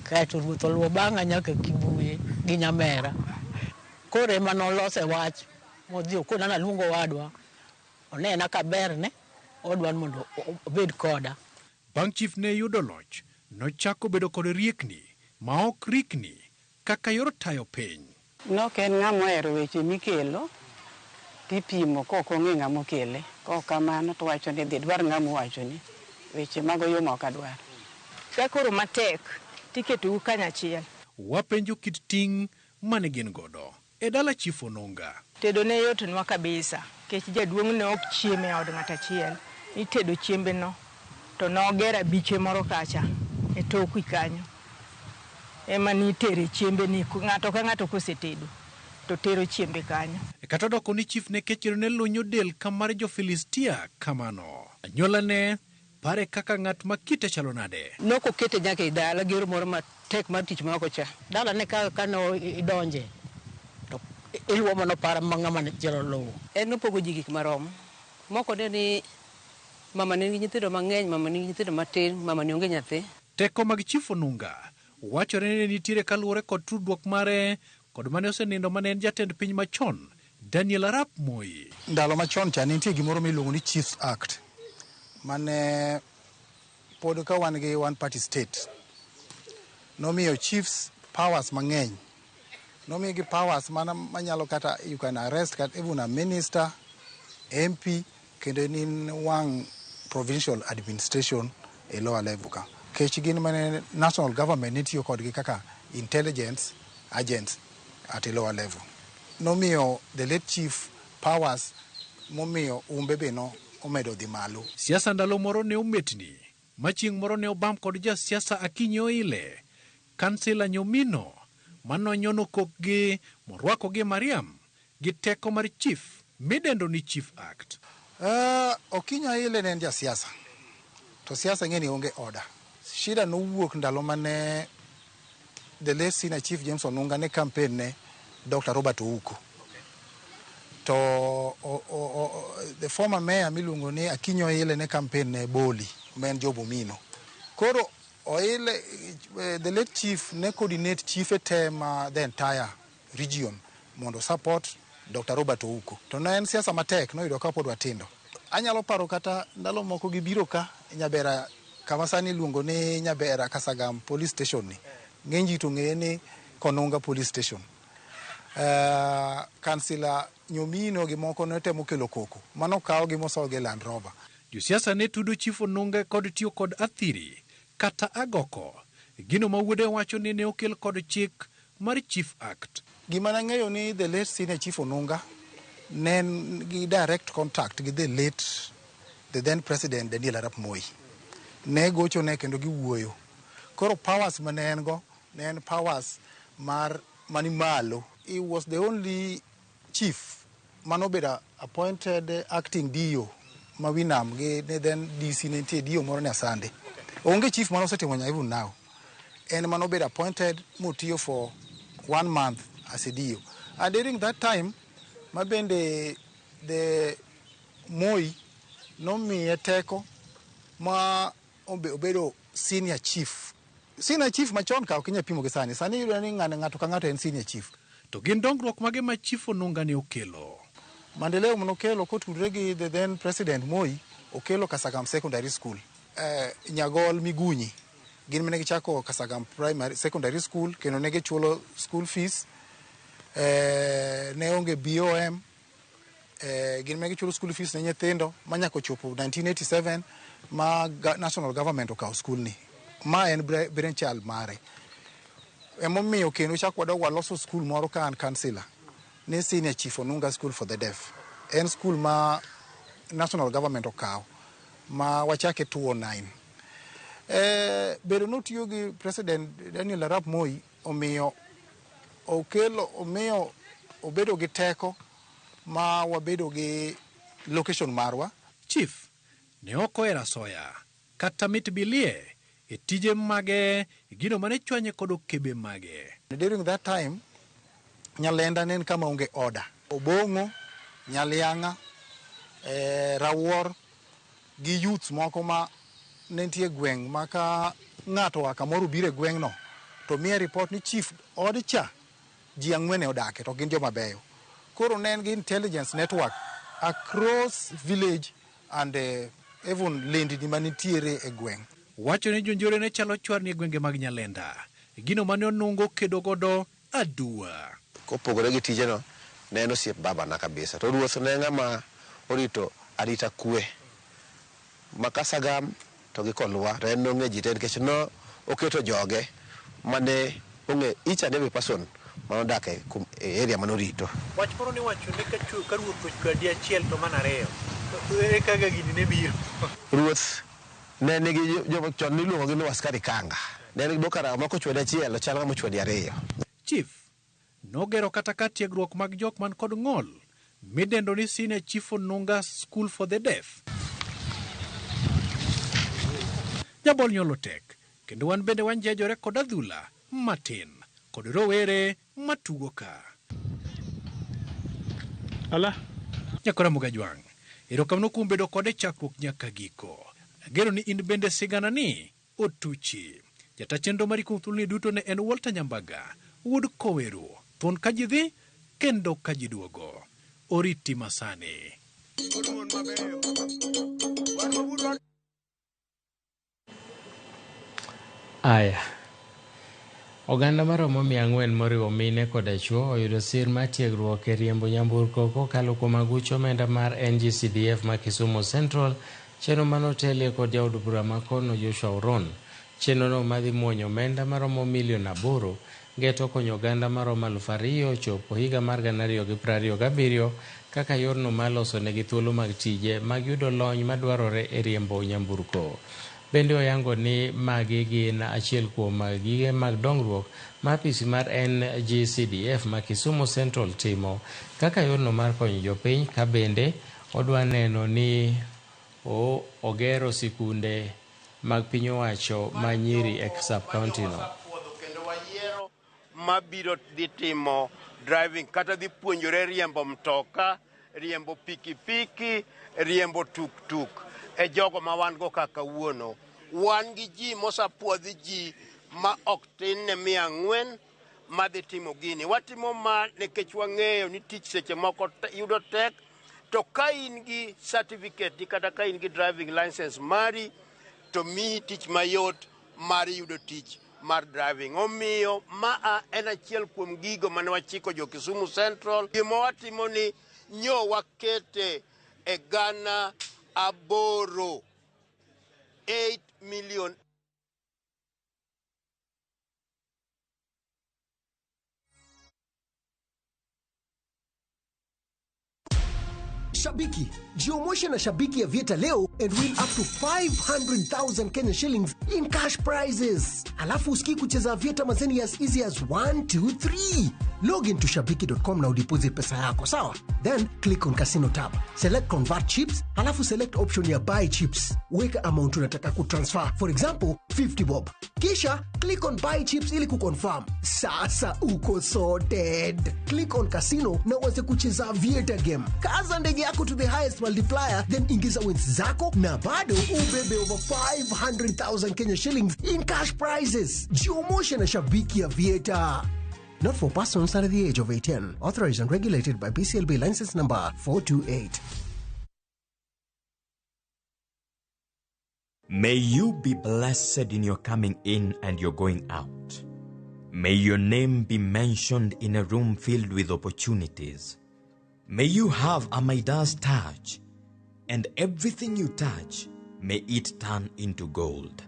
Kaeto ruoth oluwo bang'a nyaka Kibuye gi Nyamera. Koro ema nolose wach modhi okona naluongo wadwa. Onena ka berne odwan mondo obed koda. Bang' chief ne yudo loch, nochako bedo kod riekni ma ok rikni kaka yor tayo piny. Nok en ng'ama ohero weche mikelo tipimo kok ong'e ng'ama okele. Kok kamano to wacho ni dhi dwar ng'ama wacho ni weche mago yo ma ok adwar. Ka koro matek tiketou kanyachiel. Wapenjo kit ting' mane gin godo e dala Chief Onunga. Tedo ne yotnwa kabisa, kech jaduong' ne ok chieme e od ng'ato achiel. Itedo chiembe no to nogero abiche moro kacha e toku kanyo. Ema ni tere chiembe ni ng'ato ka ng'ato kosetedo to tero chiembe kanyo. Kata doko ni chief ne kechiro ne lunyo del kamar jo Filistia kamano. Anyuola ne pare kaka ng'at ma kite chalo nade. Noko kete nyaka e dala gero moro matek mar tich ma oko cha. Dala ne ka no idonje. To iluwo mono para ng'ama ne jelo lowo. En nopogo ji gik marom. Moko ne ni mama ne nigi nyithindo mang'eny, mama ne nigi nyithindo matin, mama ne onge nyathi. Teko mag Chief Onunga wachore ni nitiere kaluwore kod tudruok mare kod mane osenindo mane en jatend piny machon Daniel Arap Moi. Ndalo machon cha nitie gimoro miluongo ni Chiefs Act mane pod ka wan gi one party state nomiyo chiefs powers mang'eny. Nomiyo gi powers mana manyalo kata you can arrest kata even a minister, MP, kendo in wang provincial administration e lower level ka. Kech gin mane national government nitiyo kodgi kaka intelligence agents at a lower level. Nomiyo the late chief powers momiyo umbe beno omedo dhi malo. Siasa ndalo moro ne ometni, machieng' moro ne obam kod jasiasa Akinyi Oile, kansila Nyomino, manonyono kokgi morwako gi Mariam gi teko mar chief midendo ni Chief Act. Okinyi Oile ne en jasiasa. To siasa ng'eni onge order. Shida nowuok ndalo mane the late senior chief James Onunga ne campaign ne Dr. Robert Ouko. To the former mayor miluongo ni Akinyi Oile ne campaign ne Boli, men Job Omino. Koro Oile, the late chief ne coordinate chief tema the entire region mondo support Dr. Robert Ouko. To ne en siasa matek no yudo ka pod watindo. Anyalo paro kata ndalo moko gibiro ka Nyabera kama sani luongo ni Nyabera Kasagam police station ni. Ng'eny ji to ng'eye ni Konunga police station. Kansila Nyomino gi moko ne temo kelo koko. Mano kawo gi moso gi Land Rover. Josiasa ne tudo Chief Onunga kod tiyo kod athiri kata agoko. Gino ma wuode wacho ni ne okel kod chik mar Chief Act. Gima nang'eyo ni the late senior Chief Onunga ne gi direct contact gi the then president Daniel Arap Moi. Ne gocho ne kendo giwuoyo. Koro powers mane en go ne en powers mani malo. He was the only chief manobeda appointed acting DO Mawinam gi ne then DC ne tie DO moro ne Asande. Onge chief mano setimo nya even now. En manobeda appointed mutiyo for 1 month as a DO. And during that time mabende the Moi nomiye teko ma obedo senior chief. Senior chief machon ka okinya pimo gi sani. Sani yudo ni ng'ato ka ng'ato en senior chief. To gin dongruok mage ma Chief Onunga ne okelo. Maendeleo monokelo kotudre gi the then president Moi okelo Kasagam Secondary School. Nyagol Migunyi gin mene gichako Kasagam Primary Secondary School kendo ne gichulo school fees. Ne onge BOM. Gin mene gichulo school fees ne nyithindo manyako chopo 1987 ma national government okawo school ni. Ma en brainchild mare. Emomiyo kendo chak waloso school moro ka an kansila ni Senior Chief Onunga School for the Deaf. En school ma national government okawo ma wachake 2009. Bedo notiyo gi President Daniel Arap Moi omiyo obedo gi teko ma wabedo gi location marwa. Chief ne okoera asoya kata mit bilie e tije mage gino mane chwanye kod okebe mage. During that time Nyalenda nen kama onge order. Obongo, Nyalianga, Rawor gi youths moko ma nentie gweng maka ng'ato akamoro bire gweng no to miye report ni chief od cha ji ang'wen odake to gin joma beyo. Koro nen gi intelligence network across village and even lendi ni manitiere e gweng. Wacho ni jonjore ne chalo chwar ni gwenge mag Nyalenda gino mane onungo kedo godo adua. Kopogore gi tijeno ne en osiep babana kabisa, to ruoth ne ng'ama orito arita kwe makasagam to gi kolwa to en nong'e ji te nikech no oketo joge mane ong'e each and every person manodak e area manorito. Wach moro ni wacho ni ka ruoth ochwadi achiel to mana ariyo ere kaka gini ne biro. Ruoth ne nigi joma chon niluongo gi askari kanga, ne nigi bokara mako chwadi achiel chal kama chwadi ariyo. Chief nogero kata ka tiegruok mag jok man kod ng'ol midendo ni Senior Chief Onunga School for the Deaf. Jabol nyolo tek kendo wan bende wanjejore kod adhula matin kod rowere matugo ka. Ala Nyakora Mugajwang, erokamno kuom bedo kode chakruok nyaka giko. Agero ni in bende sigana ni otuchi. Jata chenro mari kuom thulni duto ne en Walter Nyambaga, Wood Koweru, thon kajidhi kendo kajiduogo. Oriti masani. Aya. Oganda maromo 400 moriwo mine koda chwo oyudo sir mar tiegruok e riembo nyamburko kokalo kuom aguch omenda mar NGCDF ma Kisumu Central, chenro manotelie kod jaod bura makono Joshua Oron. Chenrono madhi muonyo omenda maromo $1,000,000 geto konyo oganda maromo 2,000 chopo higa mar 2027 kaka yorno maloso negi thuolo mag tije mag yudo lony madwarore e riembo nyamburko. Bende oyango ni magi gin achiel kuom gige mag dongruok ma apisi mar NGCDF ma Kisumu Central timo kaka yorno mar konyo jopiny, ka bende odwa neno ni ogero sikunde mag piny owacho ma nyiri e sub-county no. Kendo wayiero mabiro dhi timo driving kata dhi puonjore riembo mtoka, riembo pikipiki, riembo tuk-tuk e jogo ma wan go kaka wuono. Wan gi ji mosapuodhi ji ma ok tin ne 400 madhi timo gini. Watimo ma nikech wang'eyo ni tich seche moko yudo tek, to ka in gi certificate kata ka in gi driving license mari to mi tich mayot mar yudo tich mar driving. Omiyo maa en achiel kuom gigo mane wachiko jo Kisumu Central. Gima watimo ni nyo wakete e gana 8 million. Shabiki, jiomoshe na Shabiki ya Vieta leo and win up to 500,000 Kenya shillings in cash prizes. Alafu usiki kucheza Vieta mazeni as easy as 1, 2, 3. Log in to shabiki.com na udeposit pesa yako, sawa? Then click on Casino tab. Select Convert Chips, alafu select option ya Buy Chips. Weka amount unataka kutransfer. For example, 50 bob. Kisha, click on Buy Chips ili kuconfirm. Sasa uko sorted. Click on Casino na uweze kucheza Vieta game. Kaza ndege yako to the highest multiplier, then ingiza wins zako na bado ubebe over 500,000 Kenya shillings in cash prizes. Jiomoshe na Shabiki ya Vieta. Not for persons under the age of 18. Authorized and regulated by BCLB license number 428. May you be blessed in your coming in and your going out. May your name be mentioned in a room filled with opportunities. May you have a Midas touch, and everything you touch, may it turn into gold.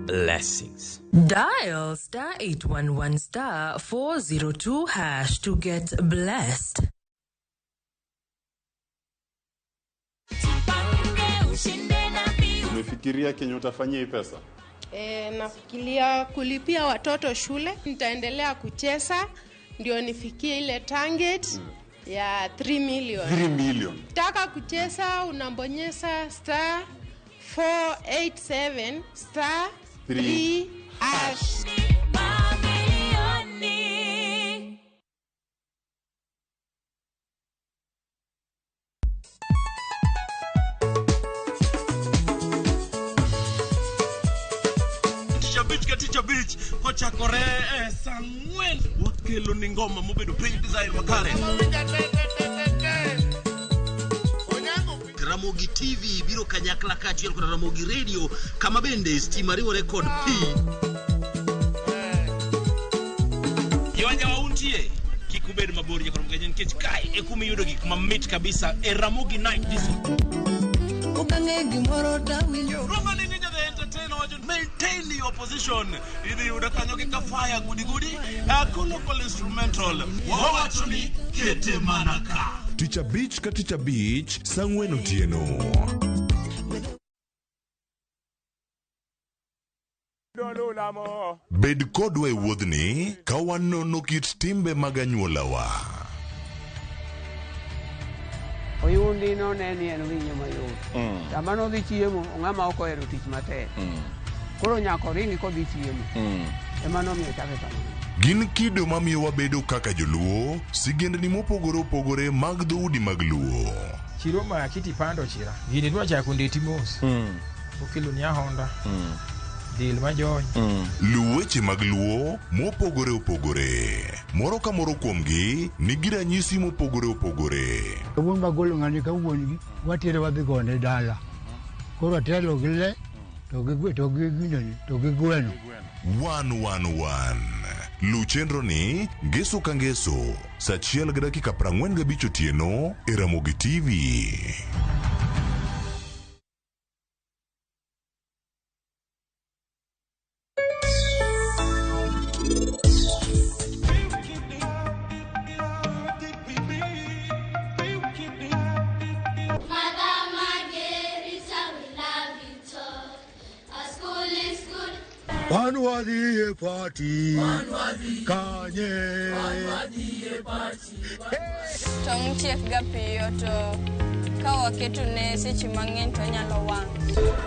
Blessings. Dial *811*402# to get blessed. Umefikiria Kenya utafanyia hii pesa? Nafikiria kulipia watoto shule. Nitaendelea kucheza ndio nifikie ile target ya 3 million. 3 million. Taka kucheza unabonyeza *487 *3 hash. Teacher Beach kocha kore sangwen wakelo ni ngoma mobedo pay design makare Ramogi TV biro kanyakla kachiel kod Ramogi Radio kama bende Stima Riwo Record P Yawanja wauntie kikubed mabor ya Ramogi nkech kai ekumi yudo gik mamit kabisa Ramogi Night this maintain your position. Idi udakanyo kika fire gudi local instrumental wawachuni kete manaka Teacher Beach sangwen otieno. Bed kodwa e wuodhni ka wanono kit timbe mag anyuolawa. Oyundi no neni en winyo mayot. Tamano dhi chiemo, ng'ama ok ohero tich matek. Koro nyako ringi kodhi chiemo. Emano miyo chake kamano. Gin kido mamiyo wabedo kaka joluo, sigendni mopogore opogore mag dhoudi mag luo. Chiro ma kiti pando chira. Gini dwa chako ndeti mos. Okelo ni ahonda. Dil majony. Luweche mag luo mopogore opogore. Moro ka moro kuomgi nigi ranyisi mopogore opogore. Wuon magolo ng'ani ka wuongi watere wadhi gone dala. Koro atelo gi le to gi gweno. 111 Luchenro ni ngeso ka ngeso sachiel gi dakika 45 otieno e Ramogi TV. Wanwadhi party. Kanye. Tong' chiek ga piyo to ka waketo ne seche mang'eny to nyalo wang'.